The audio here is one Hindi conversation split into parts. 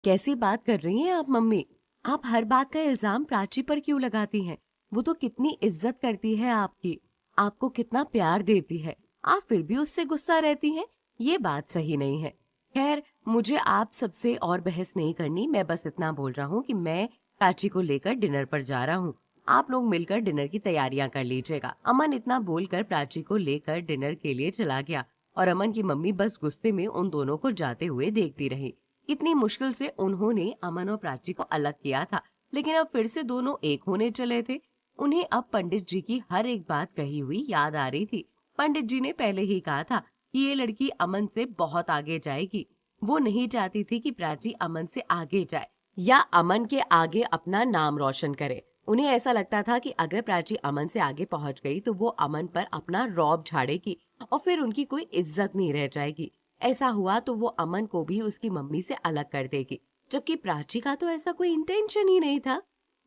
कैसी बात कर रही हैं आप मम्मी? आप हर बात का इल्जाम प्राची पर क्यों लगाती हैं? वो तो कितनी इज्जत करती है आपकी, आपको कितना प्यार देती है। आप फिर भी उससे गुस्सा रहती हैं? ये बात सही नहीं है। खैर, मुझे आप सबसे और बहस नहीं करनी। मैं बस इतना बोल रहा हूँ कि मैं प्राची को लेकर डिनर पर जा रहा हूँ। आप लोग मिलकर डिनर की तैयारियां कर लीजिएगा। अमन इतना बोलकर प्राची को लेकर डिनर के लिए चला गया और अमन की मम्मी बस गुस्से में उन दोनों को जाते हुए देखती रही। कितनी मुश्किल से उन्होंने अमन और प्राची को अलग किया था, लेकिन अब फिर से दोनों एक होने चले थे। उन्हें अब पंडित जी की हर एक बात कही हुई याद आ रही थी। पंडित जी ने पहले ही कहा था कि ये लड़की अमन से बहुत आगे जाएगी। वो नहीं चाहती थी कि प्राची अमन से आगे जाए या अमन के आगे अपना नाम रोशन करे। उन्हें ऐसा लगता था कि अगर प्राची अमन से आगे पहुंच गई तो वो अमन पर अपना रौब झाड़ेगी और फिर उनकी कोई इज्जत नहीं रह जाएगी। ऐसा हुआ तो वो अमन को भी उसकी मम्मी से अलग कर देगी, जबकि प्राची का तो ऐसा कोई इंटेंशन ही नहीं था।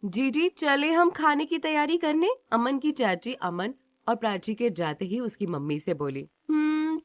जी जी, चले हम खाने की तैयारी करने। अमन की चाची अमन और प्राची के जाते ही उसकी मम्मी से बोली।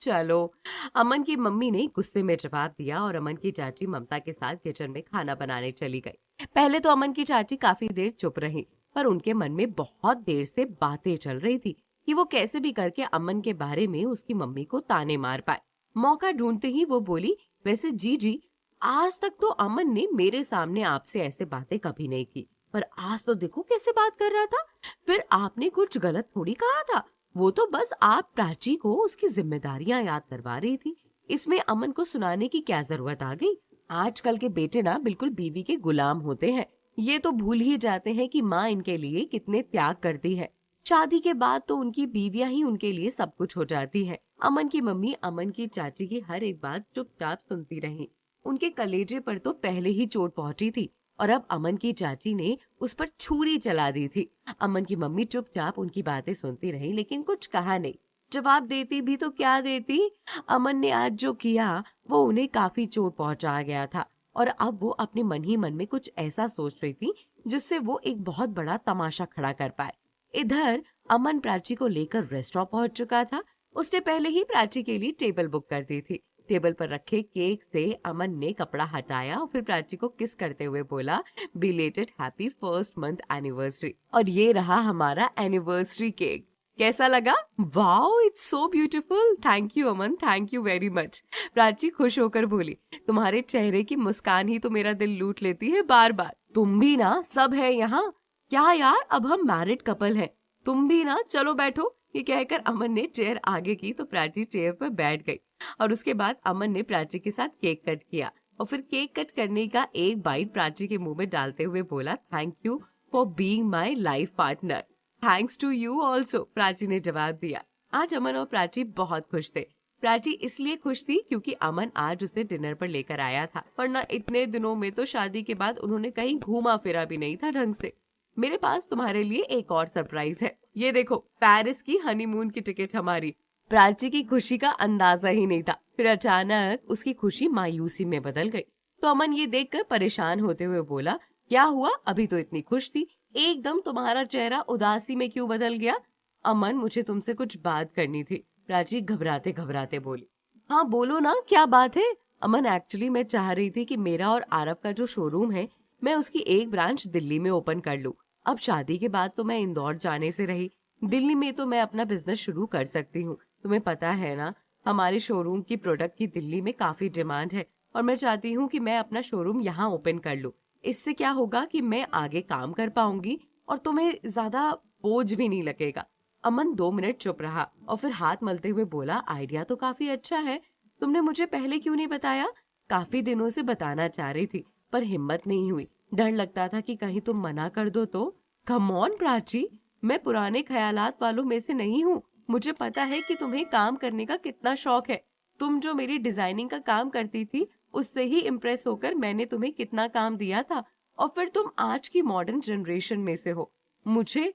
चलो। अमन की मम्मी ने गुस्से में जवाब दिया और अमन की चाची ममता के साथ किचन में खाना बनाने चली गई। पहले तो अमन की चाची काफी देर चुप रही, पर उनके मन में बहुत देर से बातें चल रही थी कि वो कैसे भी करके अमन के बारे में उसकी मम्मी को ताने मार पाए। मौका ढूंढते ही वो बोली, वैसे जी, आज तक तो अमन ने मेरे सामने आपसे ऐसे बातें कभी नहीं की, पर आज तो देखो कैसे बात कर रहा था। फिर आपने कुछ गलत थोड़ी कहा था। वो तो बस आप प्राची को उसकी जिम्मेदारियां याद करवा रही थी। इसमें अमन को सुनाने की क्या जरूरत आ गई? आजकल के बेटे ना बिल्कुल बीवी के गुलाम होते हैं। ये तो भूल ही जाते हैं कि माँ इनके लिए कितने त्याग करती है। शादी के बाद तो उनकी बीवियां ही उनके लिए सब कुछ हो जाती है। अमन की मम्मी अमन की चाची की हर एक बात चुपचाप सुनती रही। उनके कलेजे पर तो पहले ही चोट पहुंची थी और अब अमन की चाची ने उस पर छुरी चला दी थी। अमन की मम्मी चुपचाप उनकी बातें सुनती रही, लेकिन कुछ कहा नहीं। जवाब देती भी तो क्या देती? अमन ने आज जो किया वो उन्हें काफी चोट पहुंचा गया था और अब वो अपने मन ही मन में कुछ ऐसा सोच रही थी जिससे वो एक बहुत बड़ा तमाशा खड़ा कर पाए। इधर अमन प्राची को लेकर रेस्टोरेंट पहुंच चुका था। उसने पहले ही प्राची के लिए टेबल बुक कर दी थी। टेबल पर रखे केक से अमन ने कपड़ा हटाया और फिर प्राची को किस करते हुए बोला, belated happy first month anniversary. और ये रहा हमारा एनिवर्सरी केक। कैसा लगा? Wow, it's so beautiful. Thank you Aman, thank you very much. Prachi खुश होकर बोली, तुम्हारे चेहरे की मुस्कान ही तो मेरा दिल लूट लेती है बार बार। तुम भी ना, सब है यहाँ। क्या यार, अब हम मैरिड कपल हैं। तुम भी ना, चलो बैठो। ये कहकर अमन ने चेयर आगे की तो प्राची चेयर पर बैठ गई और उसके बाद अमन ने प्राची के साथ केक कट किया और फिर केक कट करने का एक बाइट प्राची के मुंह में डालते हुए बोला, thank you for being my life partner. Thanks to you also, Prachi ने जवाब दिया। आज अमन और प्राची बहुत खुश थे। प्राची इसलिए खुश थी क्योंकि अमन आज उसे डिनर पर लेकर आया था, वरना इतने दिनों में तो शादी के बाद उन्होंने कहीं घूमा फिरा भी नहीं था ढंग से। मेरे पास तुम्हारे लिए एक और सरप्राइज है। ये देखो, पेरिस की हनीमून की टिकट हमारी। प्राची की खुशी का अंदाजा ही नहीं था। फिर अचानक उसकी खुशी मायूसी में बदल गई। तो अमन ये देखकर परेशान होते हुए बोला, क्या हुआ? अभी तो इतनी खुश थी, एकदम तुम्हारा चेहरा उदासी में क्यों बदल गया? अमन, मुझे तुमसे कुछ बात करनी थी, प्राची घबराते घबराते बोली। हाँ बोलो ना, क्या बात है? अमन, एक्चुअली मैं चाह रही थी कि मेरा और आरव का जो शोरूम है, मैं उसकी एक ब्रांच दिल्ली में ओपन कर लूं। अब शादी के बाद तो मैं इंदौर जाने से रही। दिल्ली में तो मैं अपना बिजनेस शुरू कर सकती हूँ। तुम्हें पता है ना, हमारे शोरूम की प्रोडक्ट की दिल्ली में काफी डिमांड है और मैं चाहती हूँ कि मैं अपना शोरूम यहाँ ओपन कर लूँ। इससे क्या होगा कि मैं आगे काम कर पाऊंगी और तुम्हें ज्यादा बोझ भी नहीं लगेगा। अमन 2 मिनट चुप रहा और फिर हाथ मलते हुए बोला, आइडिया तो काफी अच्छा है। तुमने मुझे पहले क्यों नहीं बताया? काफी दिनों से बताना चाह रही थी, पर हिम्मत नहीं हुई। डर लगता था कि कहीं तुम मना कर दो तो। कम ऑन प्राची, मैं पुराने ख्यालात वालों में से नहीं हूँ। मुझे पता है कि तुम्हें काम करने का कितना शौक है। तुम जो मेरी डिजाइनिंग का काम करती थी, उससे ही इम्प्रेस होकर मैंने तुम्हें कितना काम दिया था और फिर तुम आज की मॉडर्न जनरेशन में से हो। मुझे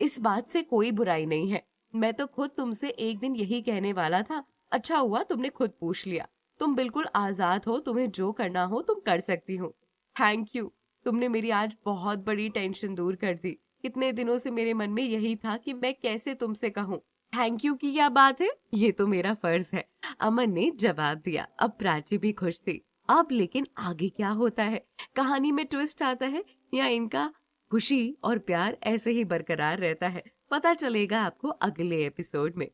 इस बात से कोई बुराई नहीं है। मैं तो खुद तुमसे एक दिन यही कहने वाला था। अच्छा हुआ तुमने खुद पूछ लिया। तुम बिल्कुल आजाद हो, तुम्हें जो करना हो तुम कर सकती हो। थैंक यू, तुमने मेरी आज बहुत बड़ी टेंशन दूर कर दी। कितने दिनों से मेरे मन में यही था कि मैं कैसे तुमसे कहूँ। थैंक यू की क्या बात है, ये तो मेरा फर्ज है, अमन ने जवाब दिया। अब प्राची भी खुश थी। अब लेकिन आगे क्या होता है, कहानी में ट्विस्ट आता है या इनका खुशी और प्यार ऐसे ही बरकरार रहता है, पता चलेगा आपको अगले एपिसोड में।